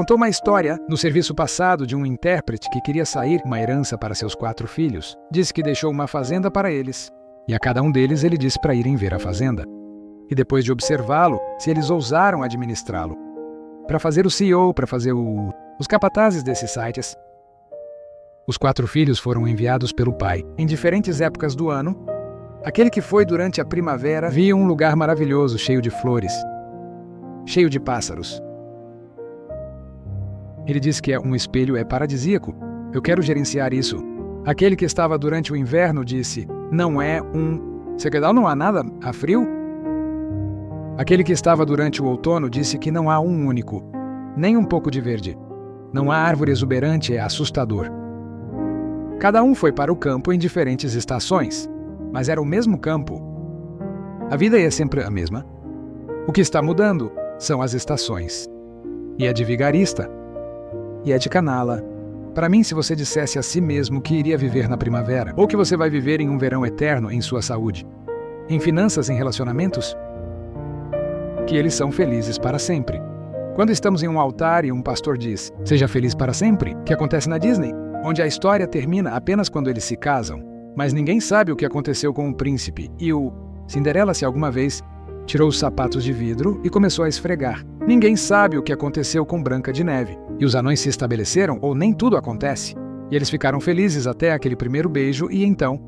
contou uma história no serviço passado de um intérprete que queria sair uma herança para seus 4 filhos. Disse que deixou uma fazenda para eles, e a cada um deles ele disse para irem ver a fazenda. E depois de observá-lo, se eles ousaram administrá-lo, para fazer o CEO, para fazer os capatazes desses sites. Os 4 filhos foram enviados pelo pai. Em diferentes épocas do ano, aquele que foi durante a primavera via um lugar maravilhoso, cheio de flores, cheio de pássaros. Ele disse que um espelho é paradisíaco. Eu quero gerenciar isso. Aquele que estava durante o inverno disse, não é Sequedal não há nada, há frio? Aquele que estava durante o outono disse que não há um único, nem um pouco de verde. Não há árvore exuberante, é assustador. Cada um foi para o campo em diferentes estações, mas era o mesmo campo. A vida é sempre a mesma. O que está mudando são as estações. E é de vigarista. E é de canala. Para mim, se você dissesse a si mesmo que iria viver na primavera, ou que você vai viver em um verão eterno em sua saúde, em finanças, em relacionamentos, que eles são felizes para sempre. Quando estamos em um altar e um pastor diz, seja feliz para sempre, que acontece na Disney, onde a história termina apenas quando eles se casam, mas ninguém sabe o que aconteceu com o príncipe, e o Cinderela, se alguma vez, tirou os sapatos de vidro e começou a esfregar. Ninguém sabe o que aconteceu com Branca de Neve. E os anões se estabeleceram, ou nem tudo acontece. E eles ficaram felizes até aquele primeiro beijo, e então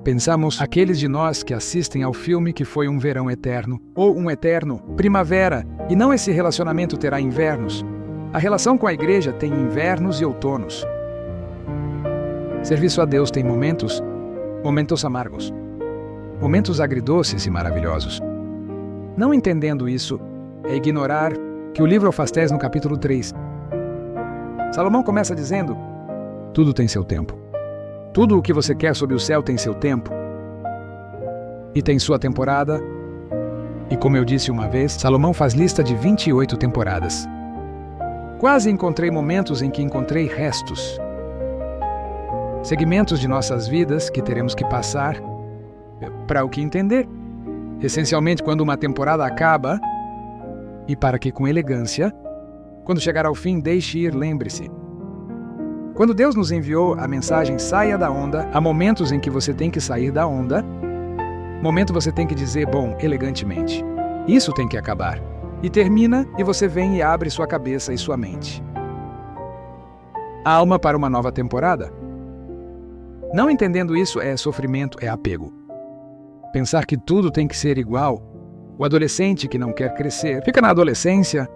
pensamos aqueles de nós que assistem ao filme que foi um verão eterno, ou um eterno primavera, e não esse relacionamento terá invernos. A relação com a igreja tem invernos e outonos. Serviço a Deus tem momentos amargos, momentos agridoces e maravilhosos. Não entendendo isso, é ignorar que o livro Eufastés, no capítulo 3, Salomão começa dizendo, tudo tem seu tempo. Tudo o que você quer sob o céu tem seu tempo. E tem sua temporada. E como eu disse uma vez, Salomão faz lista de 28 temporadas. Quase encontrei momentos em que encontrei restos. Segmentos de nossas vidas que teremos que passar para o que entender. Essencialmente, quando uma temporada acaba, e para que com elegância, quando chegar ao fim, deixe ir, lembre-se. Quando Deus nos enviou a mensagem saia da onda, há momentos em que você tem que sair da onda, momento você tem que dizer, bom, elegantemente. Isso tem que acabar. E termina, e você vem e abre sua cabeça e sua mente. Alma para uma nova temporada. Não entendendo isso é sofrimento, é apego. Pensar que tudo tem que ser igual. O adolescente que não quer crescer fica na adolescência.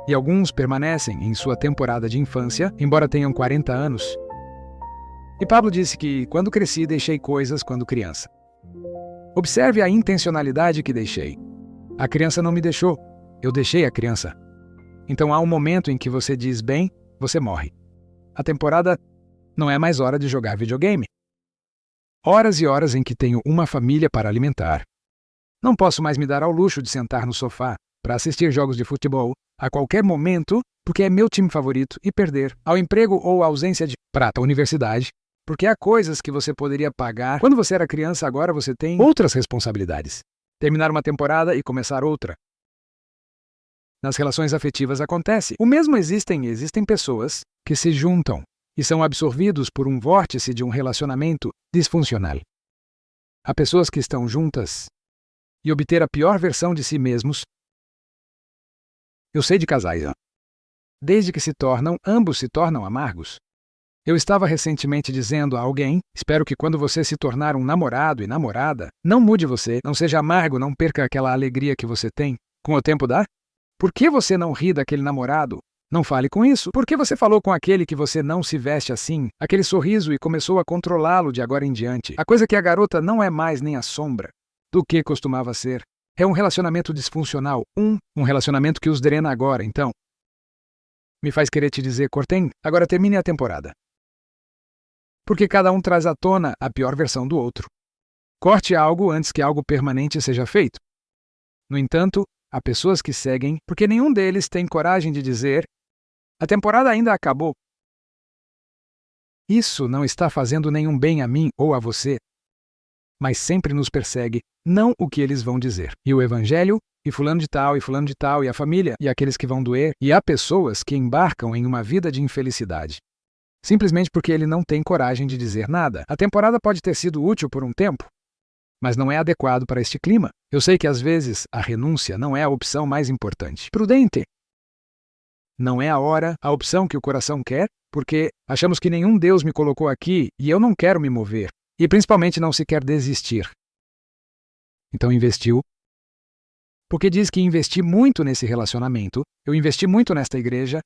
E alguns permanecem em sua temporada de infância, embora tenham 40 anos. E Pablo disse que, quando cresci, deixei coisas quando criança. Observe a intencionalidade que deixei. A criança não me deixou, eu deixei a criança. Então há um momento em que você diz, bem, você morre. A temporada não é mais hora de jogar videogame. Horas e horas em que tenho uma família para alimentar. Não posso mais me dar ao luxo de sentar no sofá para assistir jogos de futebol a qualquer momento, porque é meu time favorito, e perder ao emprego ou à ausência de prata, universidade, porque há coisas que você poderia pagar. Quando você era criança, agora você tem outras responsabilidades. Terminar uma temporada e começar outra. Nas relações afetivas acontece. O mesmo existem pessoas que se juntam e são absorvidos por um vórtice de um relacionamento disfuncional. Há pessoas que estão juntas e obter a pior versão de si mesmos. Eu sei de casais. Desde que ambos se tornam amargos. Eu estava recentemente dizendo a alguém, espero que quando você se tornar um namorado e namorada, não mude você, não seja amargo, não perca aquela alegria que você tem. Com o tempo dá? Por que você não ri daquele namorado? Não fale com isso. Por que você falou com aquele que você não se veste assim? Aquele sorriso e começou a controlá-lo de agora em diante. A coisa que a garota não é mais nem a sombra do que costumava ser. É um relacionamento disfuncional. Um relacionamento que os drena agora, então. Me faz querer te dizer, Cortem, agora termine a temporada. Porque cada um traz à tona a pior versão do outro. Corte algo antes que algo permanente seja feito. No entanto, há pessoas que seguem porque nenhum deles tem coragem de dizer a temporada ainda acabou. Isso não está fazendo nenhum bem a mim ou a você, mas sempre nos persegue, não o que eles vão dizer. E o Evangelho e fulano de tal, e fulano de tal, e a família, e aqueles que vão doer, e há pessoas que embarcam em uma vida de infelicidade. Simplesmente porque ele não tem coragem de dizer nada. A temporada pode ter sido útil por um tempo, mas não é adequado para este clima. Eu sei que às vezes a renúncia não é a opção mais importante. Prudente. Não é a hora, a opção que o coração quer, porque achamos que nenhum Deus me colocou aqui e eu não quero me mover. E principalmente não se quer desistir. Então investiu. Porque diz que investi muito nesse relacionamento, eu investi muito nesta igreja.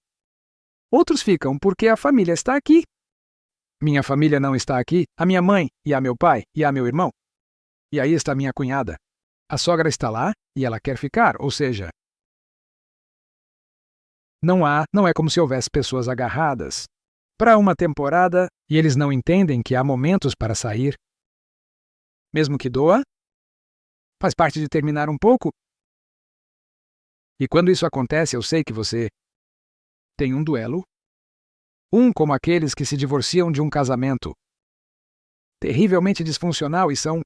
Outros ficam porque a família está aqui. Minha família não está aqui, a minha mãe, e a meu pai, e a meu irmão. E aí está minha cunhada. A sogra está lá e ela quer ficar, ou seja, não é como se houvesse pessoas agarradas para uma temporada e eles não entendem que há momentos para sair. Mesmo que doa, faz parte de terminar um pouco. E quando isso acontece, eu sei que você tem um duelo. Como aqueles que se divorciam de um casamento terrivelmente disfuncional e são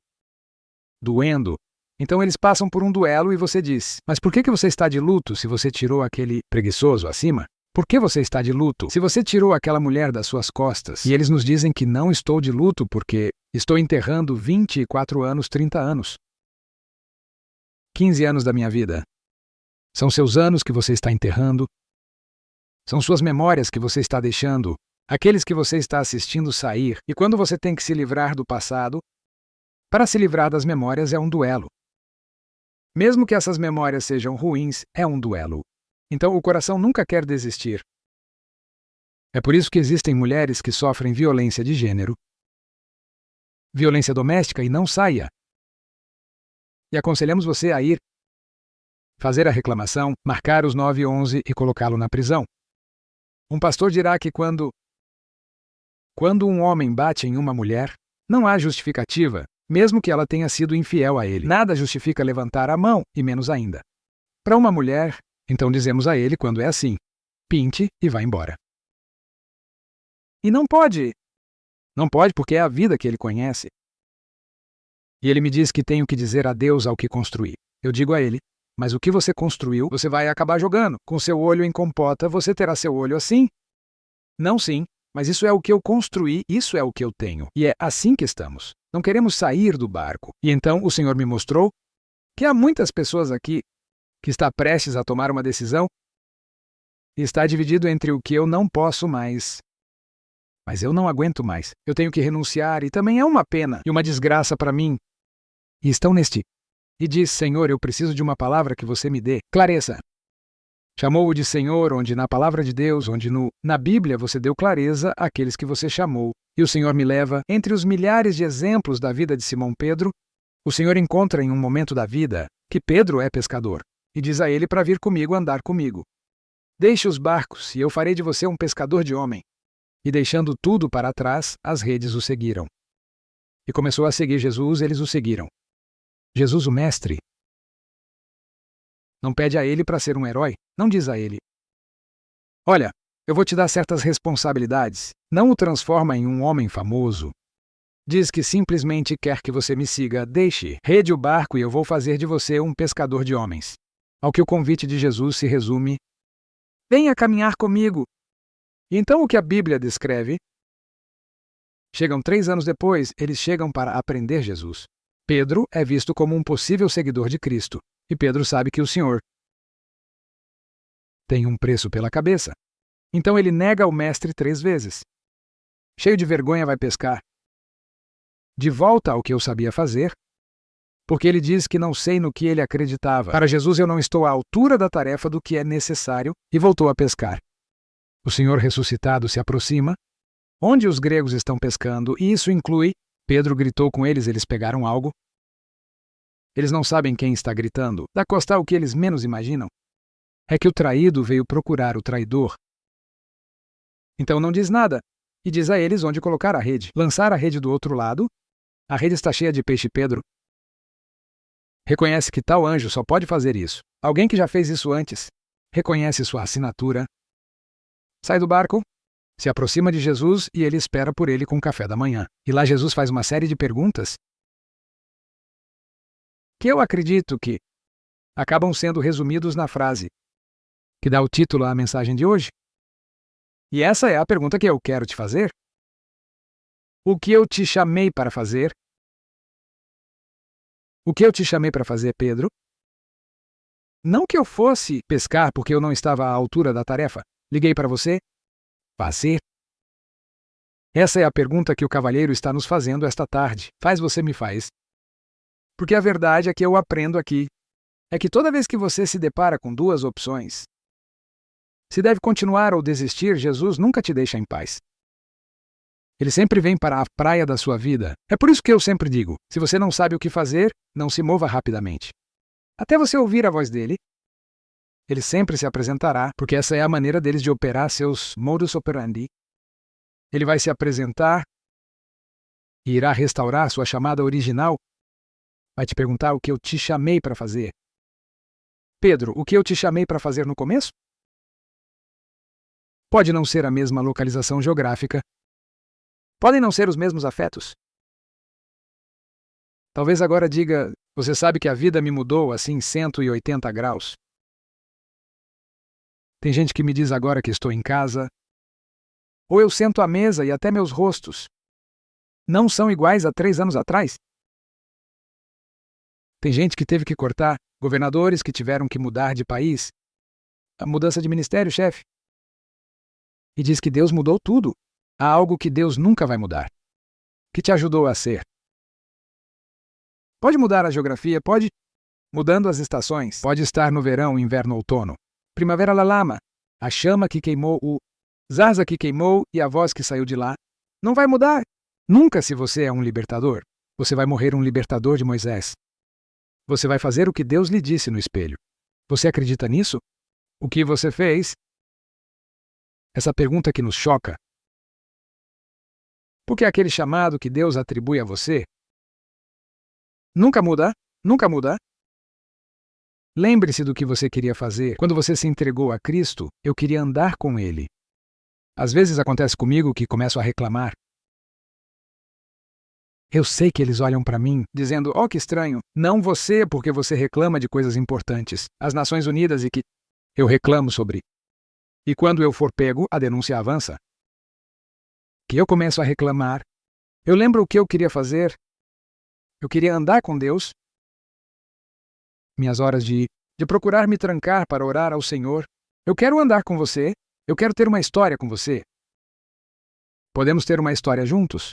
doendo. Então eles passam por um duelo e você diz: mas por que você está de luto se você tirou aquele preguiçoso acima? Por que você está de luto se você tirou aquela mulher das suas costas? E eles nos dizem que não estou de luto porque estou enterrando 24 anos, 30 anos. 15 anos da minha vida. São seus anos que você está enterrando. São suas memórias que você está deixando, aqueles que você está assistindo sair. E quando você tem que se livrar do passado, para se livrar das memórias é um duelo. Mesmo que essas memórias sejam ruins, é um duelo. Então o coração nunca quer desistir. É por isso que existem mulheres que sofrem violência de gênero, violência doméstica e não saia. E aconselhamos você a ir fazer a reclamação, marcar os 911 e colocá-lo na prisão. Um pastor dirá que quando um homem bate em uma mulher, não há justificativa, mesmo que ela tenha sido infiel a ele. Nada justifica levantar a mão, e menos ainda. Para uma mulher, então dizemos a ele quando é assim: pinte e vá embora. E não pode. Não pode porque é a vida que ele conhece. E ele me diz que tenho que dizer adeus ao que construí. Eu digo a ele: mas o que você construiu, você vai acabar jogando. Com seu olho em compota, você terá seu olho assim? Não sim, mas isso é o que eu construí, isso é o que eu tenho. E é assim que estamos. Não queremos sair do barco. E então o Senhor me mostrou que há muitas pessoas aqui que está prestes a tomar uma decisão e está dividido entre o que eu não posso mais. Mas eu não aguento mais. Eu tenho que renunciar e também é uma pena e uma desgraça para mim. E estão neste. E diz: Senhor, eu preciso de uma palavra que você me dê. Clareza. Chamou-o de Senhor, onde na palavra de Deus, onde na Bíblia você deu clareza àqueles que você chamou. E o Senhor me leva, entre os milhares de exemplos da vida de Simão Pedro, o Senhor encontra em um momento da vida que Pedro é pescador, e diz a ele para vir comigo andar comigo. Deixe os barcos, e eu farei de você um pescador de homem. E deixando tudo para trás, as redes o seguiram. E começou a seguir Jesus, eles o seguiram. Jesus, o Mestre, não pede a ele para ser um herói, não diz a ele: olha, eu vou te dar certas responsabilidades. Não o transforma em um homem famoso. Diz que simplesmente quer que você me siga. Deixe, rede o barco e eu vou fazer de você um pescador de homens. Ao que o convite de Jesus se resume: venha caminhar comigo. E então o que a Bíblia descreve? Chegam 3 anos depois, eles chegam para aprender Jesus. Pedro é visto como um possível seguidor de Cristo. E Pedro sabe que o Senhor tem um preço pela cabeça. Então ele nega o Mestre 3 vezes. Cheio de vergonha vai pescar. De volta ao que eu sabia fazer, porque ele diz que não sei no que ele acreditava. Para Jesus eu não estou à altura da tarefa do que é necessário, e voltou a pescar. O Senhor ressuscitado se aproxima, onde os gregos estão pescando, e isso inclui, Pedro gritou com eles, eles pegaram algo. Eles não sabem quem está gritando. Da costa o que eles menos imaginam é que o traído veio procurar o traidor. Então não diz nada, e diz a eles onde colocar a rede. Lançar a rede do outro lado. A rede está cheia de peixe. Pedro reconhece que tal anjo só pode fazer isso. Alguém que já fez isso antes. Reconhece sua assinatura. Sai do barco, se aproxima de Jesus e ele espera por ele com o café da manhã. E lá Jesus faz uma série de perguntas que eu acredito que acabam sendo resumidos na frase que dá o título à mensagem de hoje. E essa é a pergunta que eu quero te fazer. O que eu te chamei para fazer? O que eu te chamei para fazer, Pedro? Não que eu fosse pescar porque eu não estava à altura da tarefa. Liguei para você? Fazer? Essa é a pergunta que o cavalheiro está nos fazendo esta tarde. Faz você me faz. Porque a verdade é que eu aprendo aqui é que toda vez que você se depara com duas opções, se deve continuar ou desistir, Jesus nunca te deixa em paz. Ele sempre vem para a praia da sua vida. É por isso que eu sempre digo, se você não sabe o que fazer, não se mova rapidamente. Até você ouvir a voz dele, ele sempre se apresentará, porque essa é a maneira deles de operar seus modus operandi. Ele vai se apresentar e irá restaurar sua chamada original. Vai te perguntar o que eu te chamei para fazer. Pedro, o que eu te chamei para fazer no começo? Pode não ser a mesma localização geográfica. Podem não ser os mesmos afetos. Talvez agora diga, você sabe que a vida me mudou assim 180 graus. Tem gente que me diz agora que estou em casa. Ou eu sento à mesa e até meus rostos não são iguais a 3 anos atrás. Tem gente que teve que cortar, governadores que tiveram que mudar de país, a mudança de ministério, chefe. E diz que Deus mudou tudo. Há algo que Deus nunca vai mudar. Que te ajudou a ser. Pode mudar a geografia, pode mudando as estações. Pode estar no verão, inverno, outono. Primavera lalama, a chama que queimou o Zaza que queimou e a voz que saiu de lá. Não vai mudar. Nunca se você é um libertador. Você vai morrer um libertador de Moisés. Você vai fazer o que Deus lhe disse no espelho. Você acredita nisso? O que você fez? Essa pergunta que nos choca. Porque aquele chamado que Deus atribui a você nunca muda, nunca muda. Lembre-se do que você queria fazer. Quando você se entregou a Cristo, eu queria andar com Ele. Às vezes acontece comigo que começo a reclamar. Eu sei que eles olham para mim, dizendo, oh, que estranho. Não você, porque você reclama de coisas importantes. As Nações Unidas e que eu reclamo sobre. E quando eu for pego, a denúncia avança. Que eu começo a reclamar. Eu lembro o que eu queria fazer. Eu queria andar com Deus. Minhas horas de procurar me trancar para orar ao Senhor. Eu quero andar com você. Eu quero ter uma história com você. Podemos ter uma história juntos?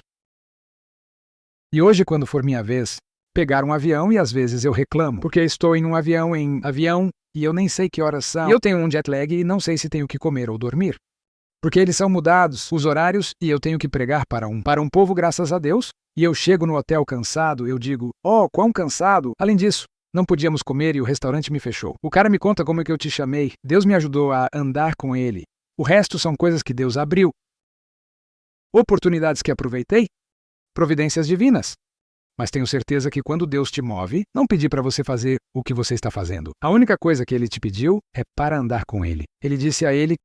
E hoje, quando for minha vez, pegar um avião e às vezes eu reclamo, porque estou em um avião e eu nem sei que horas são. E eu tenho um jet lag e não sei se tenho que comer ou dormir. Porque eles são mudados, os horários, e eu tenho que pregar para um povo, graças a Deus, e eu chego no hotel cansado, eu digo, oh, quão cansado. Além disso, não podíamos comer e o restaurante me fechou. O cara me conta como é que eu te chamei. Deus me ajudou a andar com ele. O resto são coisas que Deus abriu. Oportunidades que aproveitei. Providências divinas. Mas tenho certeza que quando Deus te move, não pedi para você fazer o que você está fazendo. A única coisa que Ele te pediu é para andar com Ele. Ele disse a ele,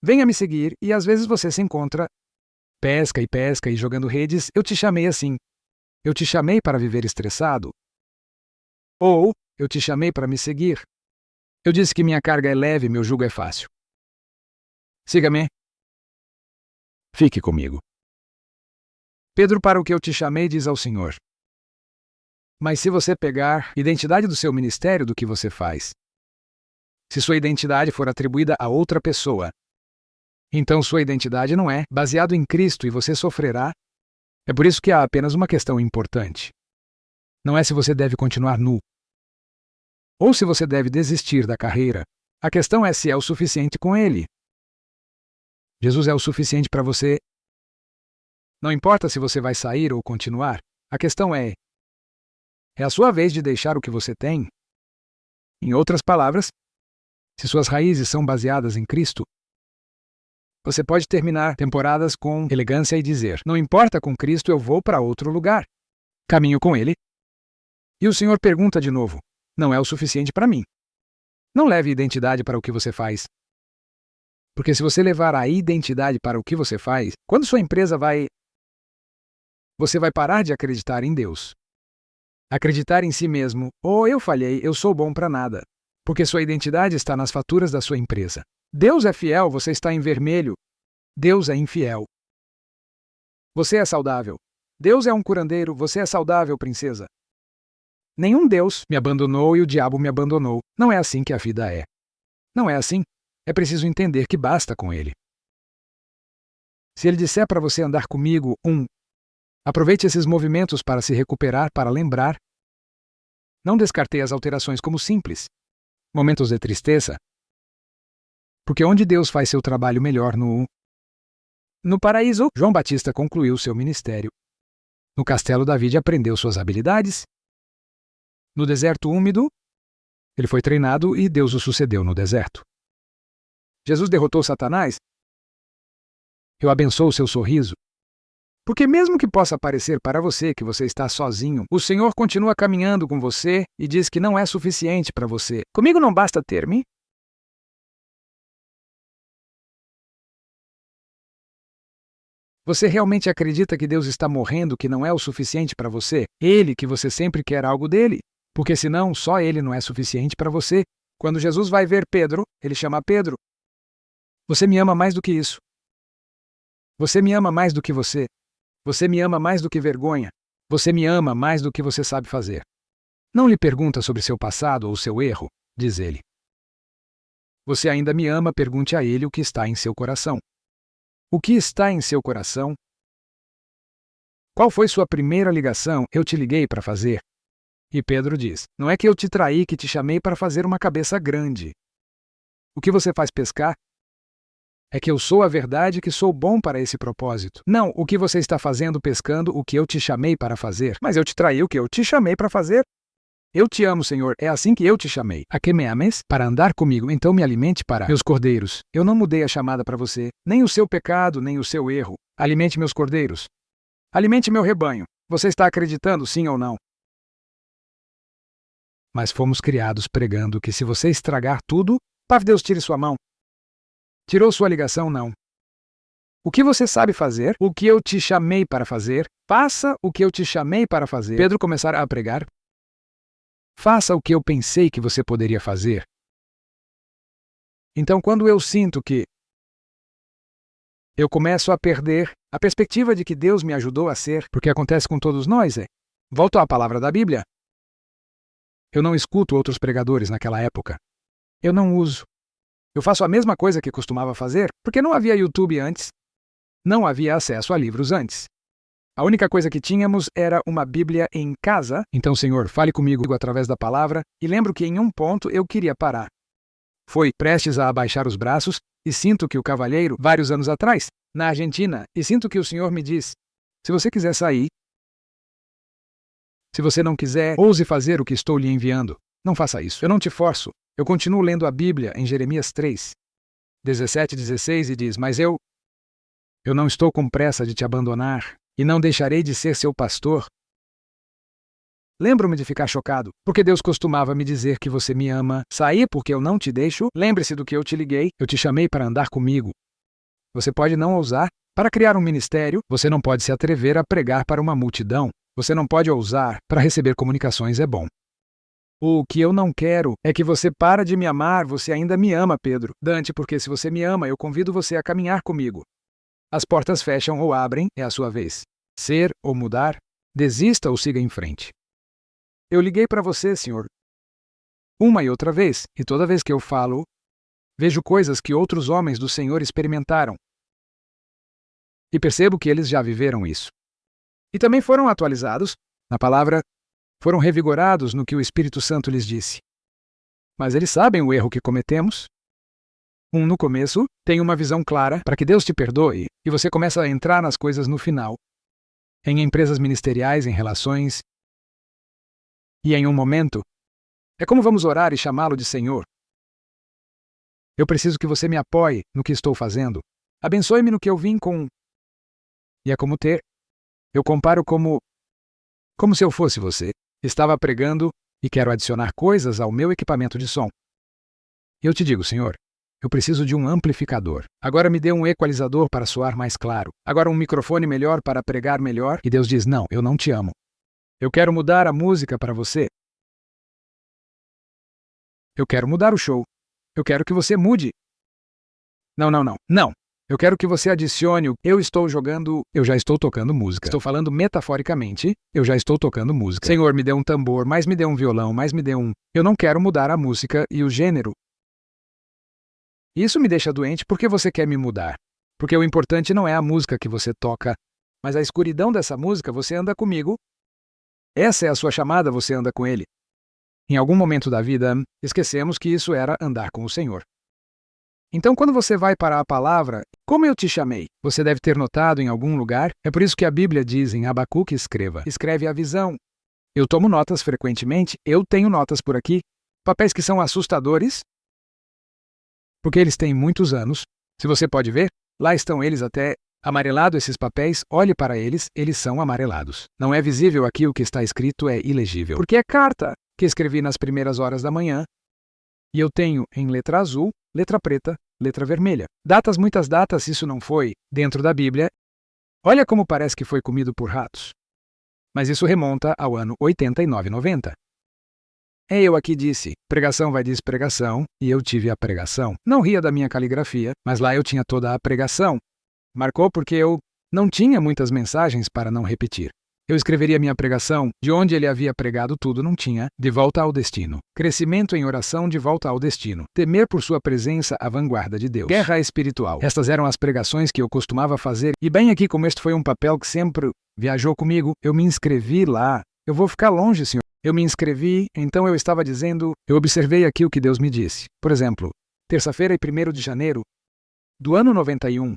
venha me seguir, e às vezes você se encontra pesca e jogando redes. Eu te chamei assim. Eu te chamei para viver estressado. Ou eu te chamei para me seguir. Eu disse que minha carga é leve, meu jugo é fácil. Siga-me. Fique comigo. Pedro, para o que eu te chamei, diz ao Senhor. Mas se você pegar a identidade do seu ministério, do que você faz, se sua identidade for atribuída a outra pessoa, então sua identidade não é baseado em Cristo e você sofrerá. É por isso que há apenas uma questão importante. Não é se você deve continuar nu, ou se você deve desistir da carreira. A questão é se é o suficiente com Ele. Jesus é o suficiente para você. Não importa se você vai sair ou continuar, a questão é a sua vez de deixar o que você tem? Em outras palavras, se suas raízes são baseadas em Cristo, você pode terminar temporadas com elegância e dizer, não importa com Cristo, eu vou para outro lugar. Caminho com Ele. E o Senhor pergunta de novo, não é o suficiente para mim. Não leve identidade para o que você faz. Porque se você levar a identidade para o que você faz, quando sua empresa você vai parar de acreditar em Deus. Acreditar em si mesmo, eu falhei, eu sou bom para nada. porque sua identidade está nas faturas da sua empresa. Deus é fiel, você está em vermelho. Deus é infiel. Você é saudável. Deus é um curandeiro, você é saudável, princesa. Nenhum Deus me abandonou e o diabo me abandonou. Não é assim que a vida é. Não é assim. É preciso entender que basta com ele. Se ele disser para você andar comigo, aproveite esses movimentos para se recuperar, para lembrar. Não descartei as alterações como simples. Momentos de tristeza. Porque onde Deus faz seu trabalho melhor no paraíso, João Batista concluiu seu ministério. No castelo, David aprendeu suas habilidades. No deserto úmido, ele foi treinado e Deus o sucedeu no deserto. Jesus derrotou Satanás. Eu abençoo seu sorriso. Porque mesmo que possa parecer para você que você está sozinho, o Senhor continua caminhando com você e diz que não é suficiente para você. Comigo não basta ter-me. Você realmente acredita que Deus está morrendo, que não é o suficiente para você? Ele, que você sempre quer algo dele? Porque senão, só ele não é suficiente para você. Quando Jesus vai ver Pedro, ele chama Pedro. Você me ama mais do que isso. Você me ama mais do que você. Você me ama mais do que vergonha. Você me ama mais do que você sabe fazer. Não lhe pergunta sobre seu passado ou seu erro, diz ele. Você ainda me ama, pergunte a ele o que está em seu coração. O que está em seu coração? Qual foi sua primeira ligação? Eu te liguei para fazer. E Pedro diz, não é que eu te traí, que te chamei para fazer uma cabeça grande. O que você faz pescar? É que eu sou a verdade, que sou bom para esse propósito. Não, o que você está fazendo pescando, o que eu te chamei para fazer. Mas eu te traí o que eu te chamei para fazer. Eu te amo, Senhor, é assim que eu te chamei. A que me ames? Para andar comigo, então me alimente para meus cordeiros. Eu não mudei a chamada para você, nem o seu pecado, nem o seu erro. Alimente meus cordeiros. Alimente meu rebanho. Você está acreditando, sim ou não? Mas fomos criados pregando que se você estragar tudo, para Deus tire sua mão. Tirou sua ligação, não. O que você sabe fazer? O que eu te chamei para fazer? Faça o que eu te chamei para fazer. Pedro começar a pregar. Faça o que eu pensei que você poderia fazer. Então, quando eu sinto que eu começo a perder a perspectiva de que Deus me ajudou a ser, porque acontece com todos nós, volto à palavra da Bíblia. Eu não escuto outros pregadores naquela época. Eu não uso. Eu faço a mesma coisa que costumava fazer, porque não havia YouTube antes. Não havia acesso a livros antes. A única coisa que tínhamos era uma Bíblia em casa. Então, Senhor, fale comigo através da palavra, e lembro que em um ponto eu queria parar. Foi prestes a abaixar os braços, e sinto que o cavalheiro, vários anos atrás, na Argentina, e sinto que o Senhor me diz, se você quiser sair, se você não quiser, ouse fazer o que estou lhe enviando. Não faça isso. Eu não te forço. Eu continuo lendo a Bíblia em Jeremias 3, 17 e 16 e diz, mas eu não estou com pressa de te abandonar e não deixarei de ser seu pastor. Lembro-me de ficar chocado, porque Deus costumava me dizer que você me ama. Saí porque eu não te deixo. Lembre-se do que eu te liguei. Eu te chamei para andar comigo. Você pode não ousar para criar um ministério. Você não pode se atrever a pregar para uma multidão. Você não pode ousar para receber comunicações, é bom. O que eu não quero é que você para de me amar, você ainda me ama, Pedro. Dante, porque se você me ama, eu convido você a caminhar comigo. As portas fecham ou abrem, é a sua vez. Ser ou mudar, desista ou siga em frente. Eu liguei para você, Senhor, uma e outra vez, e toda vez que eu falo, vejo coisas que outros homens do Senhor experimentaram. E percebo que eles já viveram isso. E também foram atualizados na palavra, foram revigorados no que o Espírito Santo lhes disse. Mas eles sabem o erro que cometemos. No começo, tem uma visão clara para que Deus te perdoe, e você começa a entrar nas coisas no final. Em empresas ministeriais, em relações. E em um momento, é como vamos orar e chamá-lo de Senhor. Eu preciso que você me apoie no que estou fazendo. Abençoe-me no que eu vim com. E é como ter. Eu comparo como se eu fosse você. Estava pregando e quero adicionar coisas ao meu equipamento de som. Eu te digo, Senhor, eu preciso de um amplificador. Agora me dê um equalizador para soar mais claro. Agora um microfone melhor para pregar melhor. E Deus diz, não, eu não te amo. Eu quero mudar a música para você. Eu quero mudar o show. Eu quero que você mude. Não, não, não. Não. Eu quero que você adicione o eu estou jogando, eu já estou tocando música. Estou falando metaforicamente, eu já estou tocando música. Senhor, me dê um tambor, mais me dê um violão, mais me dê um... Eu não quero mudar a música e o gênero. Isso me deixa doente porque você quer me mudar. Porque o importante não é a música que você toca, mas a escuridão dessa música, você anda comigo. Essa é a sua chamada, você anda com ele. Em algum momento da vida, esquecemos que isso era andar com o Senhor. Então, quando você vai para a palavra, como eu te chamei, você deve ter notado em algum lugar, é por isso que a Bíblia diz em Abacuque, escreve a visão. Eu tomo notas frequentemente, eu tenho notas por aqui, papéis que são assustadores, porque eles têm muitos anos. Se você pode ver, lá estão eles até amarelado esses papéis, olhe para eles, eles são amarelados. Não é visível aqui o que está escrito, é ilegível. Porque é carta que escrevi nas primeiras horas da manhã, e eu tenho em letra azul, letra preta, letra vermelha. Datas, muitas datas, isso não foi dentro da Bíblia. Olha como parece que foi comido por ratos. Mas isso remonta ao ano 89-90. Eu aqui disse, pregação vai diz pregação, e eu tive a pregação. Não ria da minha caligrafia, mas lá eu tinha toda a pregação. Marcou porque eu não tinha muitas mensagens para não repetir. Eu escreveria minha pregação, de onde ele havia pregado tudo não tinha, de volta ao destino. Crescimento em oração de volta ao destino. Temer por sua presença à vanguarda de Deus. Guerra espiritual. Estas eram as pregações que eu costumava fazer, e bem aqui como este foi um papel que sempre viajou comigo, eu me inscrevi lá. Eu vou ficar longe, senhor. Eu me inscrevi, então eu estava dizendo, eu observei aqui o que Deus me disse. Por exemplo, terça-feira e 1º de janeiro do ano 91.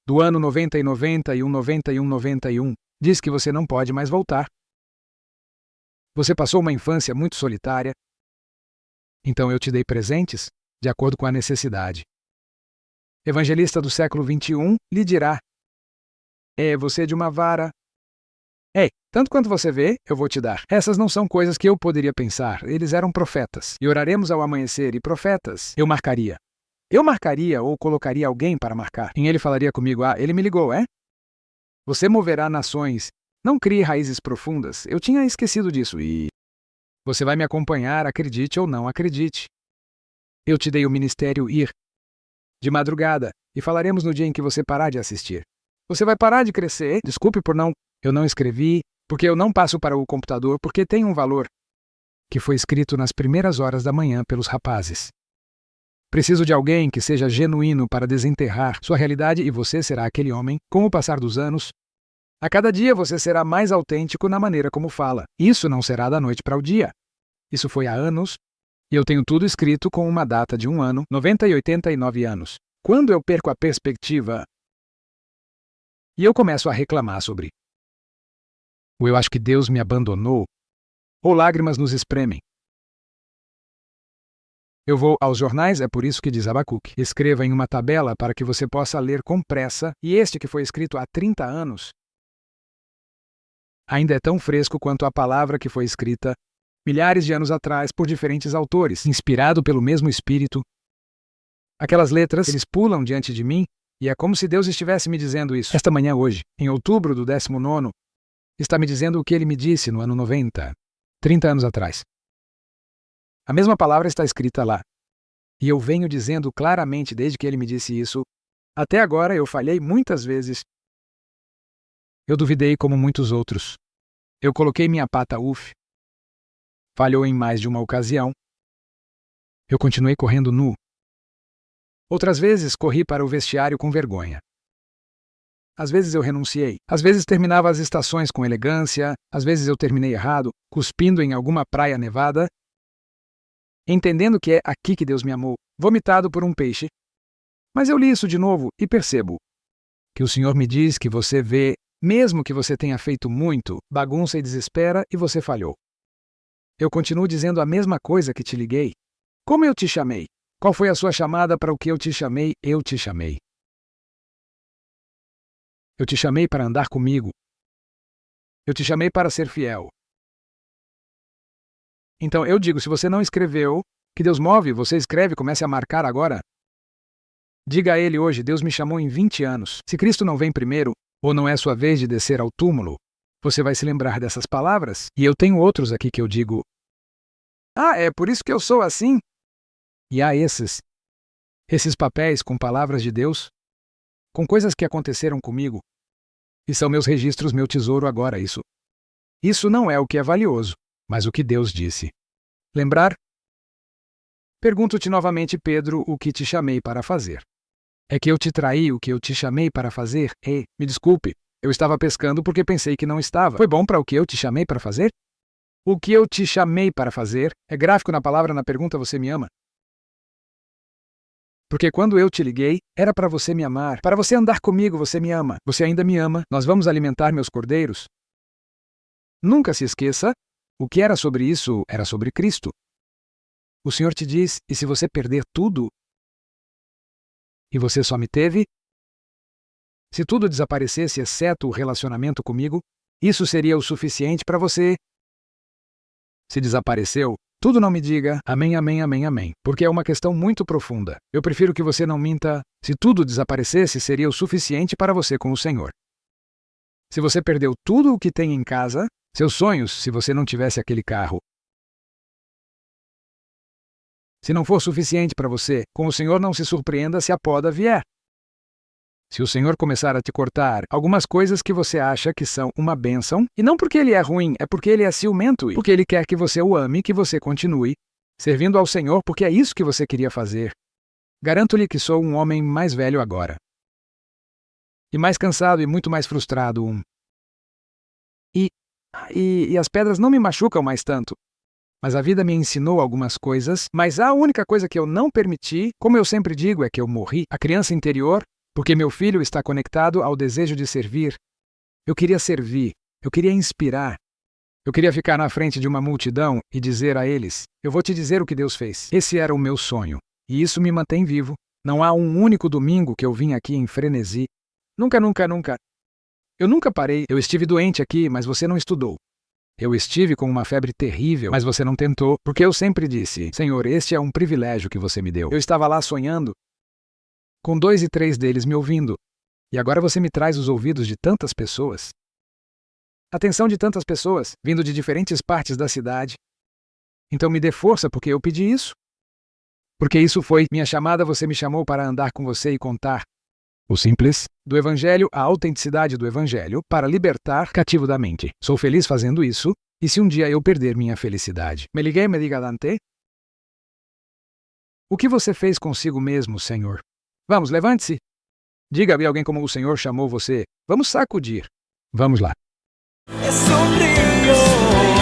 Do ano 90 e 91, 91, 91. Diz que você não pode mais voltar. Você passou uma infância muito solitária. Então eu te dei presentes, de acordo com a necessidade. Evangelista do século 21 lhe dirá: você de uma vara. Tanto quanto você vê, eu vou te dar. Essas não são coisas que eu poderia pensar. Eles eram profetas. E oraremos ao amanhecer, e profetas eu marcaria. Eu marcaria ou colocaria alguém para marcar. E ele falaria comigo: ele me ligou, é? Você moverá nações. Não crie raízes profundas. Eu tinha esquecido disso e... Você vai me acompanhar, acredite ou não acredite. Eu te dei o ministério ir de madrugada e falaremos no dia em que você parar de assistir. Você vai parar de crescer. Desculpe por não... Eu não escrevi, porque eu não passo para o computador, porque tem um valor que foi escrito nas primeiras horas da manhã pelos rapazes. Preciso de alguém que seja genuíno para desenterrar sua realidade e você será aquele homem. Com o passar dos anos, a cada dia você será mais autêntico na maneira como fala. Isso não será da noite para o dia. Isso foi há anos, e eu tenho tudo escrito com uma data de um ano, 90 e 89 anos. Quando eu perco a perspectiva e eu começo a reclamar sobre eu acho que Deus me abandonou, ou lágrimas nos espremem. Eu vou aos jornais, é por isso que diz Abacuque. Escreva em uma tabela para que você possa ler com pressa, e este que foi escrito há 30 anos ainda é tão fresco quanto a palavra que foi escrita milhares de anos atrás por diferentes autores, inspirado pelo mesmo Espírito. Aquelas letras, eles pulam diante de mim, e é como se Deus estivesse me dizendo isso. Esta manhã hoje, em outubro do 19º, está me dizendo o que ele me disse no ano 90, 30 anos atrás. A mesma palavra está escrita lá. E eu venho dizendo claramente desde que ele me disse isso. Até agora eu falhei muitas vezes. Eu duvidei como muitos outros. Eu coloquei minha pata falhou em mais de uma ocasião. Eu continuei correndo nu. Outras vezes corri para o vestiário com vergonha. Às vezes eu renunciei. Às vezes terminava as estações com elegância. Às vezes eu terminei errado, cuspindo em alguma praia nevada, entendendo que é aqui que Deus me amou, vomitado por um peixe. Mas eu li isso de novo e percebo que o Senhor me diz que você vê, mesmo que você tenha feito muito, bagunça e desespera, e você falhou. Eu continuo dizendo a mesma coisa que te liguei. Como eu te chamei? Qual foi a sua chamada para o que eu te chamei? Eu te chamei. Eu te chamei para andar comigo. Eu te chamei para ser fiel. Então eu digo, se você não escreveu, que Deus move, você escreve, comece a marcar agora. Diga a ele hoje, Deus me chamou em 20 anos. Se Cristo não vem primeiro, ou não é sua vez de descer ao túmulo, você vai se lembrar dessas palavras. E eu tenho outros aqui que eu digo, Ah, é por isso que eu sou assim? E há esses papéis com palavras de Deus, com coisas que aconteceram comigo, e são meus registros, meu tesouro agora, Isso não é o que é valioso, mas o que Deus disse. Lembrar? Pergunto-te novamente, Pedro, o que te chamei para fazer. É que eu te traí o que eu te chamei para fazer? Ei, me desculpe, eu estava pescando porque pensei que não estava. Foi bom para o que eu te chamei para fazer? O que eu te chamei para fazer é gráfico na palavra na pergunta você me ama? Porque quando eu te liguei, era para você me amar, para você andar comigo, você me ama. Você ainda me ama, nós vamos alimentar meus cordeiros. Nunca se esqueça, o que era sobre isso era sobre Cristo. O Senhor te diz, e se você perder tudo, e você só me teve? Se tudo desaparecesse exceto o relacionamento comigo, isso seria o suficiente para você? Se desapareceu, tudo não me diga amém, amém, amém, amém, porque é uma questão muito profunda. Eu prefiro que você não minta. Se tudo desaparecesse, seria o suficiente para você com o Senhor. Se você perdeu tudo o que tem em casa, seus sonhos, se você não tivesse aquele carro, se não for suficiente para você, com o Senhor não se surpreenda se a poda vier. Se o Senhor começar a te cortar algumas coisas que você acha que são uma bênção, e não porque Ele é ruim, é porque Ele é ciumento e porque Ele quer que você o ame, que você continue servindo ao Senhor, porque é isso que você queria fazer. Garanto-lhe que sou um homem mais velho agora. E mais cansado e muito mais frustrado. E as pedras não me machucam mais tanto. Mas a vida me ensinou algumas coisas, mas a única coisa que eu não permiti, como eu sempre digo, é que eu morri. A criança interior, porque meu filho está conectado ao desejo de servir. Eu queria servir, eu queria inspirar. Eu queria ficar na frente de uma multidão e dizer a eles, eu vou te dizer o que Deus fez. Esse era o meu sonho. E isso me mantém vivo. Não há um único domingo que eu vim aqui em frenesi. Nunca, nunca, nunca. Eu nunca parei. Eu estive doente aqui, mas você não estudou. Eu estive com uma febre terrível, mas você não tentou, porque eu sempre disse, Senhor, este é um privilégio que você me deu. Eu estava lá sonhando, com 2 e 3 deles me ouvindo, e agora você me traz os ouvidos de tantas pessoas. Atenção de tantas pessoas, vindo de diferentes partes da cidade. Então me dê força, porque eu pedi isso. Porque isso foi minha chamada, você me chamou para andar com você e contar o simples do Evangelho, a autenticidade do Evangelho, para libertar cativo da mente. Sou feliz fazendo isso, e se um dia eu perder minha felicidade? Me liguei, me diga, Dante. O que você fez consigo mesmo, Senhor? Vamos, levante-se. Diga a alguém como o Senhor chamou você. Vamos sacudir. Vamos lá. Es un río